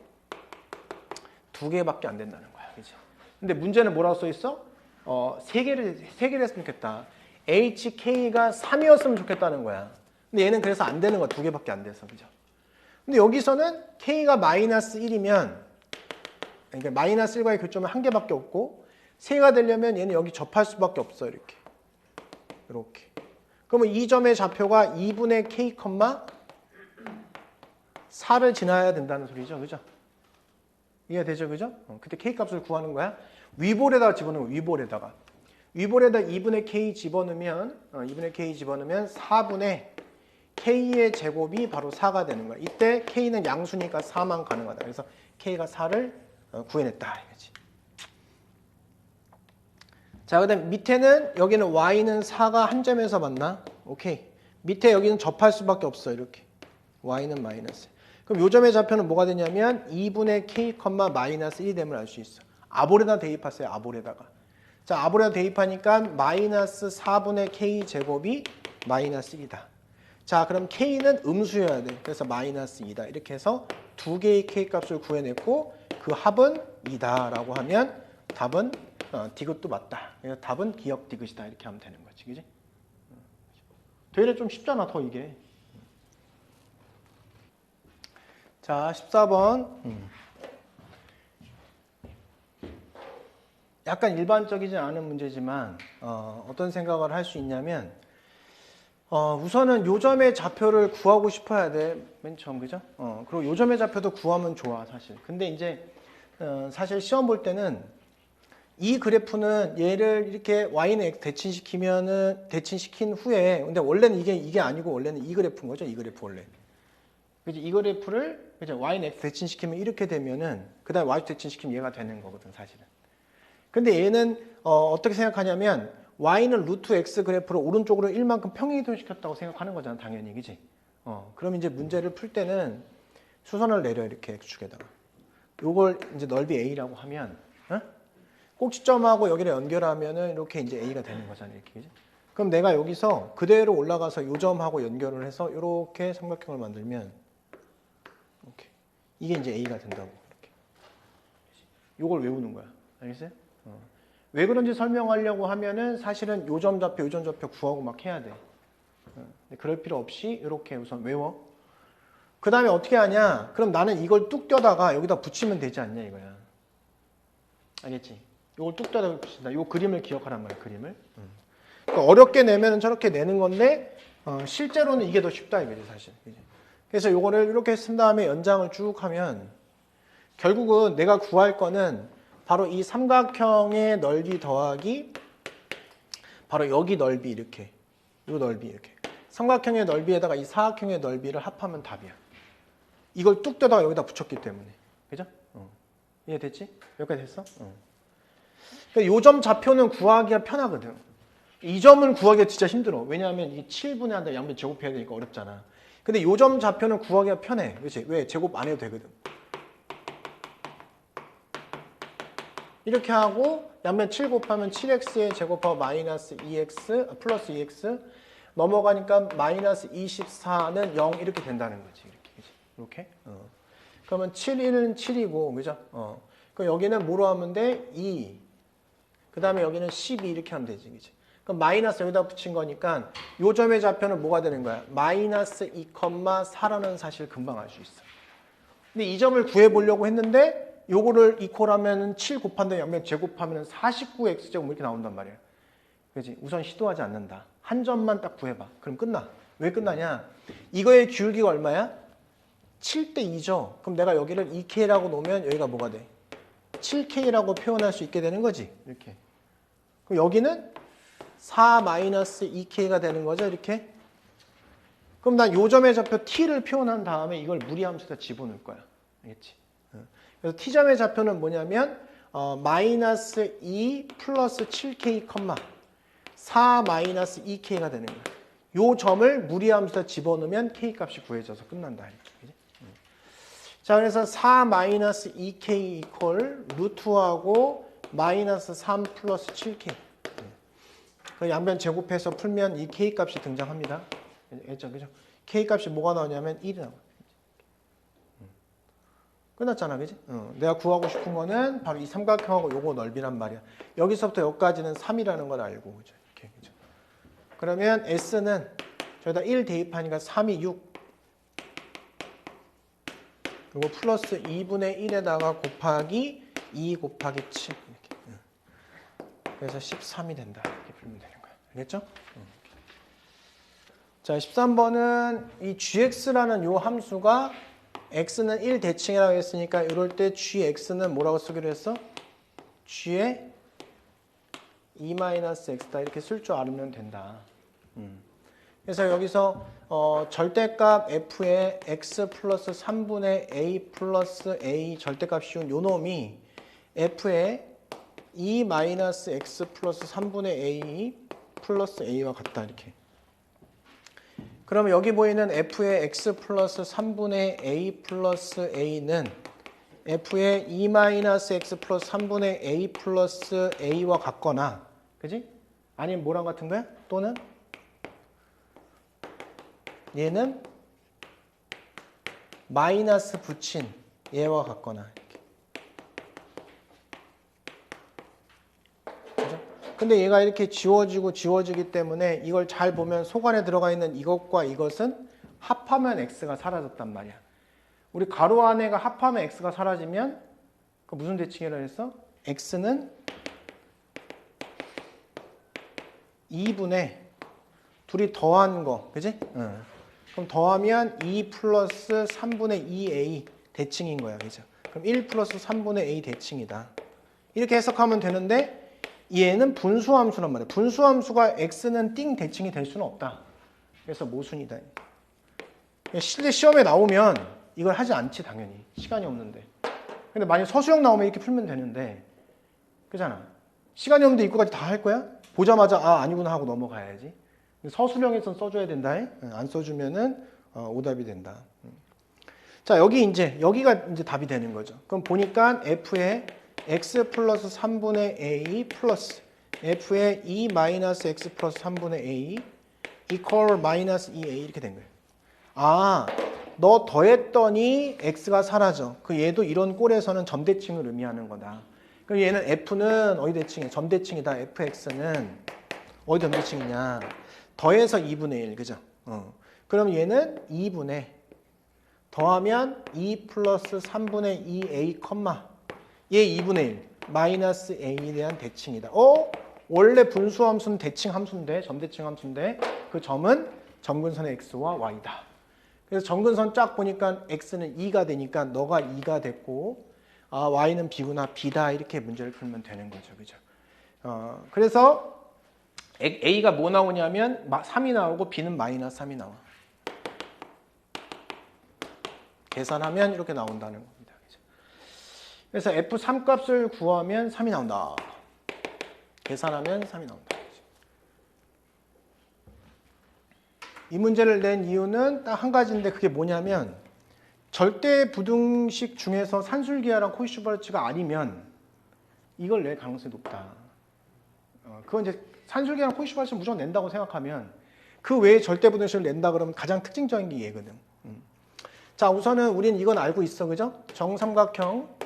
2개밖에 안 된다는 거야. 그치? 근데 문제는 뭐라고 써 있어? 3개를 했으면 좋겠다. HK가 3이었으면 좋겠다는 거야. 근데 얘는 그래서 안 되는 거야. 2개밖에 안 돼서. 그죠? 근데 여기서는 K가 마이너스 1이면, 그러니까 마이너스 1과의 교점은 1개밖에 없고, 3가 되려면 얘는 여기 접할 수밖에 없어. 이렇게. 그러면 이 점의 좌표가 2분의 K, 4를 지나야 된다는 소리죠. 그죠? 이해가 되죠? 그죠? 그때 K 값을 구하는 거야. 위볼에다가 집어넣으면 위볼에다가 2분의 K 집어넣으면 4분의 K의 제곱이 바로 4가 되는 거야. 이때 K는 양수니까 4만 가능하다. 그래서 K가 4를 구해냈다. 이거지. 자, 그다음 밑에는 여기는 Y는 4가 한 점에서 만나. 오케이. 밑에 여기는 접할 수밖에 없어. 이렇게. Y는 마이너스. 그럼 요 점의 좌표는 뭐가 되냐면 2분의 K, 마이너스 1이 됨을 알 수 있어. 아볼에다 대입하세요. 아볼에다가. 자, 아볼에다 대입하니까 마이너스 4분의 K 제곱이 마이너스 1이다. 자, 그럼 K는 음수여야 돼. 그래서 마이너스 2다. 이렇게 해서 2개의 K 값을 구해냈고 그 합은 2다 라고 하면 답은 디귿도 맞다. 그래서 답은 기역 디귿이다. 이렇게 하면 되는 거지. 그지? 되레 좀 쉽잖아. 더 이게. 자, 14번. 약간 일반적이지 않은 문제지만 어떤 생각을 할 수 있냐면 우선은 요점의 좌표를 구하고 싶어야 돼. 맨 처음. 그죠? 그리고 요점의 좌표도 구하면 좋아. 사실. 근데 이제 사실 시험 볼 때는 이 그래프는 얘를 이렇게 y는 x 대칭시킨 후에 근데 원래는 이게 아니고 원래는 이 그래프인 거죠. 이 그래프 원래. 그지? 이 그래프를 그죠? y는 x 대칭시키면 이렇게 되면은 그다음에 y 대칭시키면 얘가 되는 거거든, 사실은. 근데 얘는 어떻게 생각하냐면 y는 루트 x 그래프를 오른쪽으로 1만큼 평행이동시켰다고 생각하는 거잖아, 당연히. 그지? 그럼 이제 문제를 풀 때는 수선을 내려 이렇게 x축에다가. 요걸 이제 넓이 a라고 하면 꼭지점하고 여기를 연결하면은 이렇게 이제 a가 되는 거잖아, 이렇게. 그지? 그럼 내가 여기서 그대로 올라가서 요 점하고 연결을 해서 이렇게 삼각형을 만들면 이렇게. 이게 이제 a가 된다고. 이렇게. 요걸 외우는 거야. 알겠어요? 왜 그런지 설명하려고 하면은 사실은 요점 좌표 구하고 막 해야 돼. 그럴 필요 없이 이렇게 우선 외워. 그 다음에 어떻게 하냐? 그럼 나는 이걸 뚝 떼다가 여기다 붙이면 되지 않냐 이거야. 알겠지? 이걸 뚝 떼다 붙인다. 이 그림을 기억하란 말이야. 그림을. 그러니까 어렵게 내면은 저렇게 내는 건데 실제로는 이게 더 쉽다 이거지 사실. 그래서 이거를 이렇게 쓴 다음에 연장을 쭉 하면 결국은 내가 구할 거는 바로 이 삼각형의 넓이 더하기 바로 여기 넓이 이렇게 이 넓이 이렇게 삼각형의 넓이에다가 이 사각형의 넓이를 합하면 답이야. 이걸 뚝 떼다가 여기다 붙였기 때문에. 그죠? 이해됐지? 여기까지 됐어? 그러니까 요점 좌표는 구하기가 편하거든. 이 점은 구하기가 진짜 힘들어. 왜냐하면 이 7분의 한다 양변 제곱해야 되니까 어렵잖아. 근데 요점 좌표는 구하기가 편해. 그렇지? 왜? 제곱 안 해도 되거든. 이렇게 하고 양변 7 곱하면 7x에 제곱하고 마이너스 2x 플러스 2x 넘어가니까 마이너스 24는 0 이렇게 된다는 거지. 이렇게. 그러면 7, 1은 7이고, 그죠? 그럼 여기는 뭐로 하면 돼? 2. 그 다음에 여기는 12 이렇게 하면 되지, 그지? 그럼 마이너스 여기다 붙인 거니까 요 점의 좌표는 뭐가 되는 거야? 마이너스 2,4라는 사실 금방 알 수 있어. 근데 이 점을 구해보려고 했는데 요거를 이퀄하면 7 곱한다 양변 제곱하면 49x제곱 이렇게 나온단 말이야. 그지? 우선 시도하지 않는다. 한 점만 딱 구해봐. 그럼 끝나. 왜 끝나냐? 이거의 기울기가 얼마야? 7대 2죠. 그럼 내가 여기를 2k라고 놓으면 여기가 뭐가 돼? 7k라고 표현할 수 있게 되는 거지. 이렇게. 그럼 여기는 4-2k가 되는 거죠. 이렇게. 그럼 난 요 점의 좌표 t를 표현한 다음에 이걸 무리함수에다 집어넣을 거야. 알겠지? 그래서 t점의 좌표는 뭐냐면 마이너스 2 플러스 7k, 4-2k가 되는 거야. 요 점을 무리함수에다 집어넣으면 k 값이 구해져서 끝난다. 이렇게. 자, 그래서 4-2k 이퀄 루트하고 마이너스 3 플러스 7k. 그 양변 제곱해서 풀면 이 k 값이 등장합니다. 그죠? k 값이 뭐가 나오냐면 1이 나와요. 끝났잖아, 그지? 내가 구하고 싶은 거는 바로 이 삼각형하고 요거 넓이란 말이야. 여기서부터 여기까지는 3이라는 걸 알고, 그죠? 이렇게, 그죠? 그러면 s는 저기다 1 대입하니까 3이 6. 요거 플러스 2분의 1에다가 곱하기 2 곱하기 7 이렇게. 그래서 13이 된다. 이렇게 풀면 되는 거야. 알겠죠? 자, 13번은 이 gx라는 요 함수가 x는 1 대칭이라고 했으니까 이럴 때 gx는 뭐라고 쓰기로 했어? g에 2-x다 이렇게 쓸 줄 알면 된다. 그래서 여기서 절대값 f의 x 플러스 3분의 a 플러스 a 절대값 씌운 요 놈이 f의 2-x 플러스 3분의 a 플러스 a와 같다 이렇게. 그러면 여기 보이는 f의 x 플러스 3분의 a 플러스 a는 f의 2-x 플러스 3분의 a 플러스 a와 같거나, 그지? 아니면 뭐랑 같은 거야? 또는 얘는 마이너스 붙인 얘와 같거나. 근데 얘가 이렇게 지워지기 때문에 이걸 잘 보면 속 안에 들어가 있는 이것과 이것은 합하면 x가 사라졌단 말이야. 우리 가로 안에가 합하면 x가 사라지면 그 무슨 대칭이라고 했어? x는 2분의 둘이 더한 거, 그지? 그럼 더하면 2 플러스 3분의 2a 대칭인 거야, 그죠? 그럼 1 플러스 3분의 a 대칭이다. 이렇게 해석하면 되는데 얘는 분수함수란 말이야. 분수함수가 x는 띵 대칭이 될 수는 없다. 그래서 모순이다. 실제 시험에 나오면 이걸 하지 않지 당연히. 시간이 없는데. 근데 만약 서술형 나오면 이렇게 풀면 되는데, 그잖아. 시간이 없는데 이거까지 다 할 거야? 보자마자 아니구나 하고 넘어가야지. 서술형에선 써줘야 된다. 안 써주면은 오답이 된다. 자, 여기가 이제 답이 되는 거죠. 그럼 보니까 f의 x 플러스 3분의 a 플러스 f의 2-x 플러스 3분의 a equal 마이너스 2a 이렇게 된 거예요. 너 더했더니 x가 사라져. 그 얘도 이런 꼴에서는 점대칭을 의미하는 거다. 그럼 얘는 f는 어디 대칭이야? 점대칭이다. fx는 어디 점대칭이냐? 더해서 2분의 1, 그죠? 그럼 얘는 2분의 더하면 2 플러스 3분의 2a, 얘 2분의 1. 마이너스 a에 대한 대칭이다. 원래 분수함수는 대칭 함수인데, 점대칭 함수인데 그 점은 점근선의 x와 y다. 그래서 점근선 쫙 보니까 x는 2가 되니까 너가 2가 됐고, y는 b구나, b다, 이렇게 문제를 풀면 되는 거죠. 그죠? 그래서 a가 뭐 나오냐면 3이 나오고 b는 마이너스 3이 나와. 계산하면 이렇게 나온다는 겁니다. 그죠? 그래서 f3 값을 구하면 3이 나온다. 계산하면 3이 나온다. 이 문제를 낸 이유는 딱 한 가지인데 그게 뭐냐면 절대 부등식 중에서 산술기하랑 코이슈바르츠가 아니면 이걸 낼 가능성이 높다. 그건 이제 산술기하랑 코이슈바르츠를 무조건 낸다고 생각하면 그 외에 절대 부등식을 낸다 그러면 가장 특징적인 게 얘거든. 자, 우선은 우리는 이건 알고 있어. 그죠? 정삼각형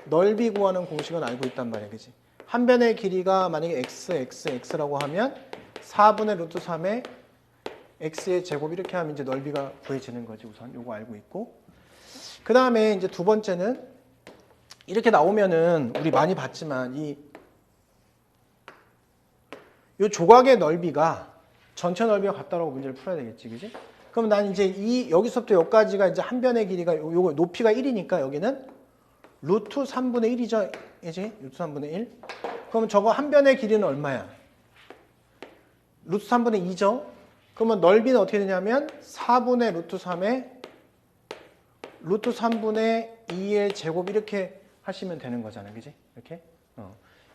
넓이 구하는 공식은 알고 있단 말이야. 그지? 한 변의 길이가 만약에 x라고 하면 4분의 루트 3의 x의 제곱 이렇게 하면 이제 넓이가 구해지는 거지. 우선 요거 알고 있고. 그 다음에 이제 두 번째는 이렇게 나오면은 우리 많이 봤지만 요 조각의 넓이가 전체 넓이와 같다라고 문제를 풀어야 되겠지. 그지? 그럼 난 이제 여기서부터 여기까지가 이제 한 변의 길이가 요거 높이가 1이니까 여기는 루트 3분의 1이죠. 이제 루트 3분의 1. 그럼 저거 한 변의 길이는 얼마야? 루트 3분의 2죠. 그러면 넓이는 어떻게 되냐면 4분의 루트 3의 루트 3분의 2의 제곱 이렇게 하시면 되는 거잖아요. 그지? 이렇게.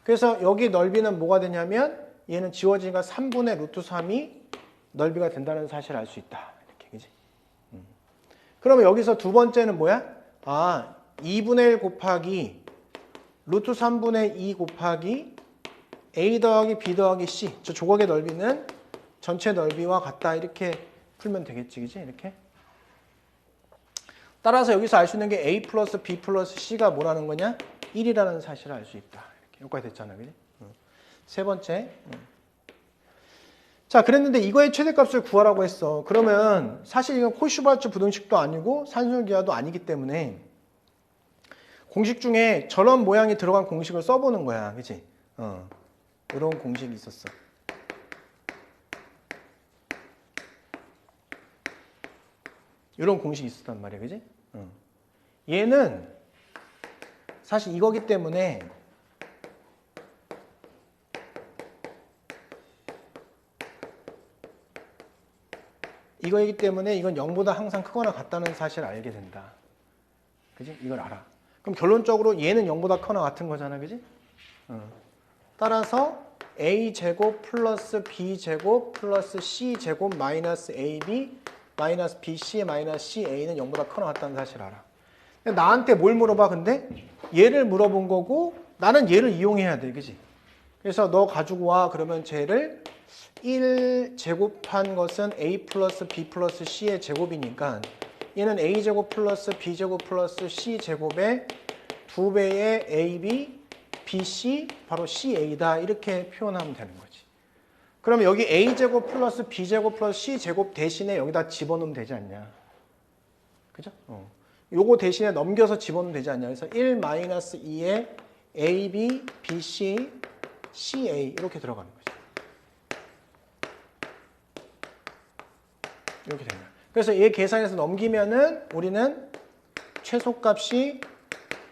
그래서 여기 넓이는 뭐가 되냐면 얘는 지워지니까 3분의 루트 3이 넓이가 된다는 사실을 알 수 있다. 이렇게. 그지? 그러면 여기서 두 번째는 뭐야? 2분의 1 곱하기 루트 3분의 2 곱하기 a 더하기 b 더하기 c. 저 조각의 넓이는 전체 넓이와 같다. 이렇게 풀면 되겠지. 그지? 이렇게. 따라서 여기서 알 수 있는 게 a 플러스 b 플러스 c가 뭐라는 거냐? 1이라는 사실을 알 수 있다. 이렇게. 여기까지 됐잖아. 그지? 세 번째. 자, 그랬는데 이거의 최대값을 구하라고 했어. 그러면 사실 이건 코슈바르츠 부등식도 아니고 산술기하도 아니기 때문에 공식 중에 저런 모양이 들어간 공식을 써보는 거야. 그치? 이런 공식이 있었어. 이런 공식이 있었단 말이야. 그지? 얘는 사실 이거기 때문에 이거이기 때문에 이건 0보다 항상 크거나 같다는 사실을 알게 된다. 그지? 이걸 알아. 그럼 결론적으로 얘는 0보다 크거나 같은 거잖아. 그지? 따라서 a제곱 플러스 b제곱 플러스 c제곱 마이너스 ab 마이너스 bc 마이너스 ca는 0보다 크거나 같다는 사실을 알아. 나한테 뭘 물어봐 근데? 얘를 물어본 거고 나는 얘를 이용해야 돼. 그지? 그래서 너 가지고 와 그러면 쟤를 1 제곱한 것은 a 플러스 b 플러스 c의 제곱이니까 얘는 a제곱 플러스 b제곱 플러스 c제곱의 2배의 ab, bc, 바로 ca다 이렇게 표현하면 되는 거지. 그러면 여기 a제곱 플러스 b제곱 플러스 c제곱 대신에 여기다 집어넣으면 되지 않냐. 그죠? 요거 대신에 넘겨서 집어넣으면 되지 않냐. 그래서 1 마이너스 2의 ab, bc, ca 이렇게 들어가는 거지. 이렇게 됩니다. 그래서 얘 계산해서 넘기면은 우리는 최소값이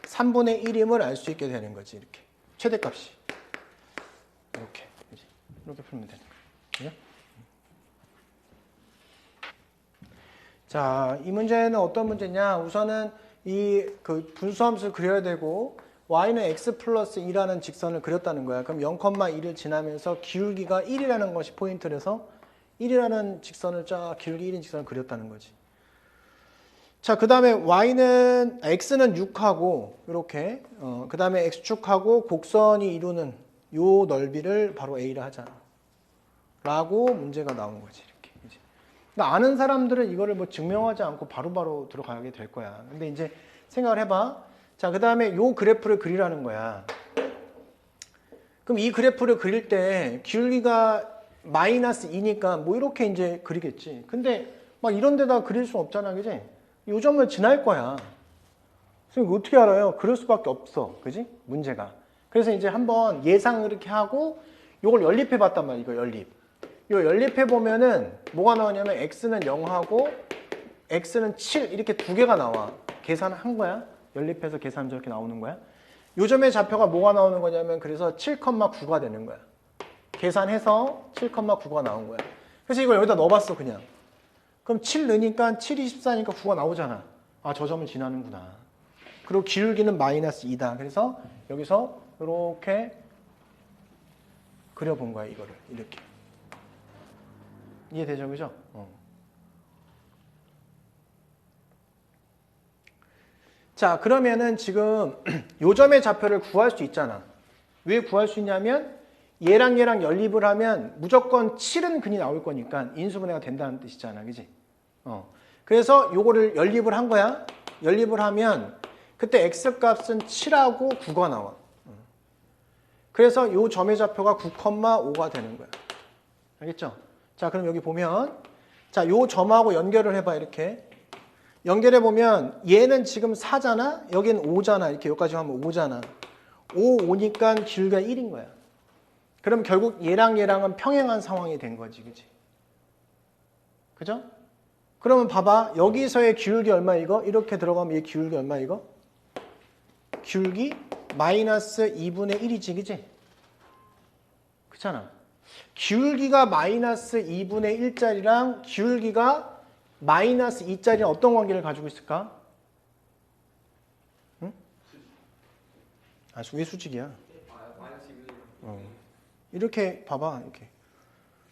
3분의 1임을 알 수 있게 되는 거지. 이렇게. 최대값이. 이렇게 풀면 되는 거예요. 자, 이 문제는 어떤 문제냐? 우선은 그 분수함수를 그려야 되고 y는 x 플러스 2라는 직선을 그렸다는 거야. 그럼 0,1을 지나면서 기울기가 1이라는 것이 포인트라서 1이라는 직선을 기울기 1인 직선을 그렸다는 거지. 자, 그 다음에 x는 6하고, 이렇게, 그 다음에 x축하고 곡선이 이루는 요 넓이를 바로 a라 하자. 라고 문제가 나온 거지, 이렇게. 그러니까 아는 사람들은 이거를 뭐 증명하지 않고 바로바로 들어가게 될 거야. 근데 이제 생각을 해봐. 자, 그 다음에 요 그래프를 그리라는 거야. 그럼 이 그래프를 그릴 때 기울기가 마이너스 2니까 뭐 이렇게 이제 그리겠지. 근데 막 이런 데다 그릴 수 없잖아. 그지? 요 점을 지날 거야. 선생님 어떻게 알아요? 그럴 수밖에 없어. 그지? 문제가. 그래서 이제 한번 예상을 이렇게 하고 요걸 연립해 봤단 말이에요. 이거 연립. 요 연립해 보면은 뭐가 나오냐면 x는 0하고 x는 7 이렇게 두 개가 나와. 계산한 거야. 연립해서 계산하면 저렇게 나오는 거야. 요 점의 좌표가 뭐가 나오는 거냐면 그래서 7,9가 되는 거야. 계산해서 7,9가 나온 거야. 그래서 이걸 여기다 넣어봤어 그냥. 그럼 7 넣으니까 7이 14니까 9가 나오잖아. 아, 저 점을 지나는구나. 그리고 기울기는 마이너스 2다. 그래서 여기서 이렇게 그려본 거야 이거를. 이렇게. 이해되죠? 그죠? 자, 그러면은 지금 요 점의 좌표를 구할 수 있잖아. 왜 구할 수 있냐면 얘랑 얘랑 연립을 하면 무조건 7은 근이 나올 거니까 인수분해가 된다는 뜻이잖아. 그지? 그래서 요거를 연립을 한 거야. 연립을 하면 그때 x값은 7하고 9가 나와. 그래서 요 점의 좌표가 9,5가 되는 거야. 알겠죠? 자, 그럼 여기 보면 자, 요 점하고 연결을 해봐 이렇게. 연결해 보면 얘는 지금 4잖아. 여긴 5잖아. 이렇게 여기까지 하면 5잖아. 5, 5니까 기울기가 1인 거야. 그럼 결국 얘랑 얘랑은 평행한 상황이 된 거지. 그지? 그죠? 그러면 봐봐. 여기서의 기울기 얼마 이거? 이렇게 들어가면 얘 기울기 얼마 이거? 기울기 마이너스 2분의 1이지. 그지? 그렇잖아. 기울기가 마이너스 2분의 1짜리랑 기울기가 마이너스 2짜리는 어떤 관계를 가지고 있을까? 응? 아, 왜 수직이야? 이렇게 봐봐. 이렇게.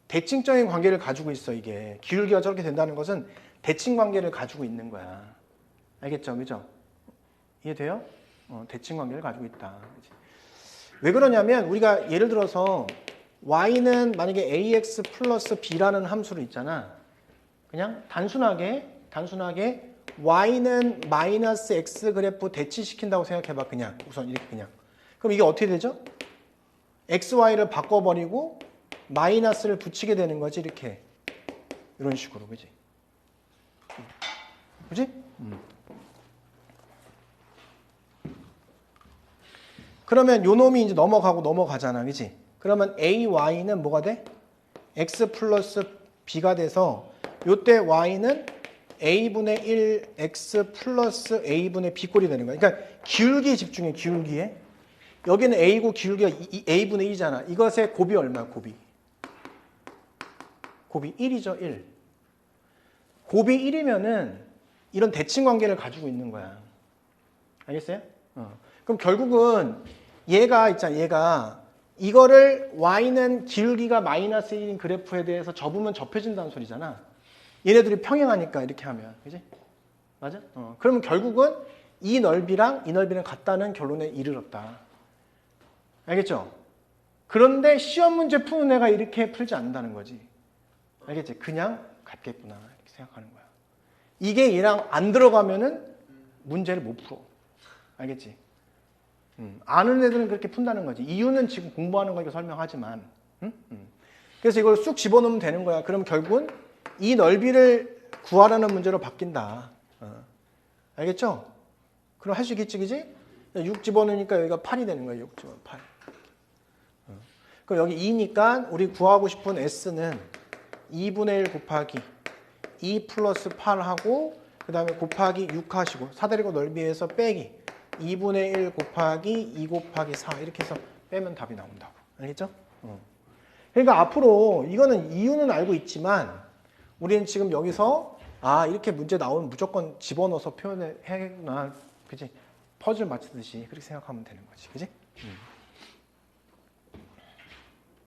대칭적인 관계를 가지고 있어, 이게. 기울기가 저렇게 된다는 것은 대칭 관계를 가지고 있는 거야. 알겠죠? 그죠? 이해돼요? 대칭 관계를 가지고 있다. 그치? 왜 그러냐면, 우리가 예를 들어서 y는 만약에 ax 플러스 b라는 함수로 있잖아. 그냥 단순하게 y는 마이너스 x 그래프 대치시킨다고 생각해봐. 그냥 우선 이렇게 그냥. 그럼 이게 어떻게 되죠? xy를 바꿔버리고 마이너스를 붙이게 되는 거지. 이렇게 이런 식으로. 그지? 그지? 그러면 요 놈이 이제 넘어가잖아. 그지? 그러면 ay는 뭐가 돼? x 플러스 b가 돼서 요때 y는 a분의 1 x 플러스 a분의 b꼴이 되는 거야. 그러니까 기울기에 집중해. 기울기에. 여기는 a고 기울기가 a분의 1이잖아. 이것의 곱이 얼마야? 곱이 1이죠. 1. 곱이 1이면은 이런 대칭 관계를 가지고 있는 거야. 알겠어요? 그럼 결국은 얘가 있잖아. 얘가 이거를 y는 기울기가 마이너스 1인 그래프에 대해서 접으면 접혀진다는 소리잖아. 얘네들이 평행하니까 이렇게 하면. 그지? 맞아? 그러면 결국은 이 넓이랑 이 넓이는 같다는 결론에 이르렀다. 알겠죠? 그런데 시험 문제 푸는 애가 이렇게 풀지 않는다는 거지. 알겠지? 그냥 같겠구나. 이렇게 생각하는 거야. 이게 얘랑 안 들어가면은 문제를 못 풀어. 알겠지? 아는 애들은 그렇게 푼다는 거지. 이유는 지금 공부하는 거니까 설명하지만. 그래서 이걸 쑥 집어넣으면 되는 거야. 그럼 결국은 이 넓이를 구하라는 문제로 바뀐다. 알겠죠? 그럼 할 수 있겠지, 그지? 6 집어넣으니까 여기가 8이 되는 거야. 6 집어넣으면 8. 그럼 여기 2니까 우리 구하고 싶은 S는 2분의 1 곱하기 2 플러스 8하고 그 다음에 곱하기 6 하시고 사다리고 넓이에서 빼기 2분의 1 곱하기 2 곱하기 4 이렇게 해서 빼면 답이 나온다고. 알겠죠? 그러니까 앞으로 이거는 이유는 알고 있지만 우리는 지금 여기서 아 이렇게 문제 나오면 무조건 집어넣어서 표현을 해야겠구나. 그치? 퍼즐 맞추듯이 그렇게 생각하면 되는 거지. 그치?